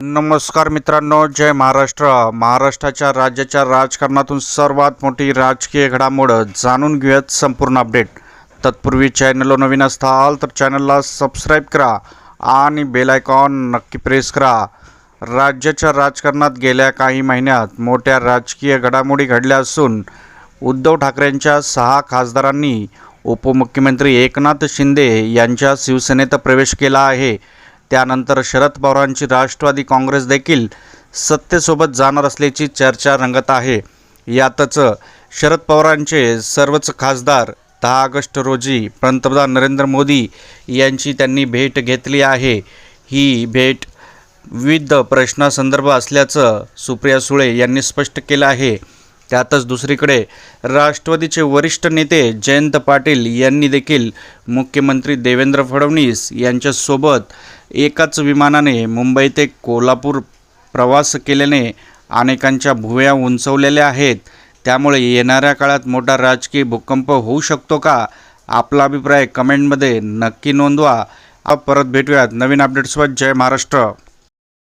नमस्कार मित्रांनो, जय महाराष्ट्र। महाराष्ट्राच्या राज्याच्या राजकारणातून सर्वात मोठी राजकीय घडामोड जाणून घेऊयात संपूर्ण अपडेट। तत्पूर्वी चॅनलला नवीन असाल तर चॅनलला सबस्क्राईब करा आणि बेल आयकॉन नक्की प्रेस करा। राज्याच्या राजकारणात गेल्या काही महिन्यात मोठ्या राजकीय घडामोडी घडल्या असून उद्धव ठाकरेंच्या 6 खासदारांनी उपमुख्यमंत्री एकनाथ शिंदे यांच्या शिवसेनेत प्रवेश केला आहे। त्यानंतर शरद पवारांची राष्ट्रवादी काँग्रेस देखील सत्तेसोबत जाणार असल्याची चर्चा रंगत आहे। यातच शरद पवारांचे सर्वच खासदार 10 ऑगस्ट रोजी पंतप्रधान नरेंद्र मोदी यांची त्यांनी भेट घेतली आहे। ही भेट विविध प्रश्नासंदर्भ असल्याचं सुप्रिया सुळे यांनी स्पष्ट केलं आहे। त्यातच दुसरीकडे राष्ट्रवादीचे वरिष्ठ नेते जयंत पाटील यांनी देखील मुख्यमंत्री देवेंद्र फडणवीस यांच्यासोबत एकाच विमानाने मुंबई ते कोल्हापूर प्रवास केल्याने अनेकांच्या भुवया उंचवलेल्या आहेत। त्यामुळे येणाऱ्या काळात मोठा राजकीय भूकंप होऊ शकतो का? आपला अभिप्राय कमेंटमध्ये नक्की नोंदवा। परत भेटूयात नवीन अपडेट्सवर। जय महाराष्ट्र।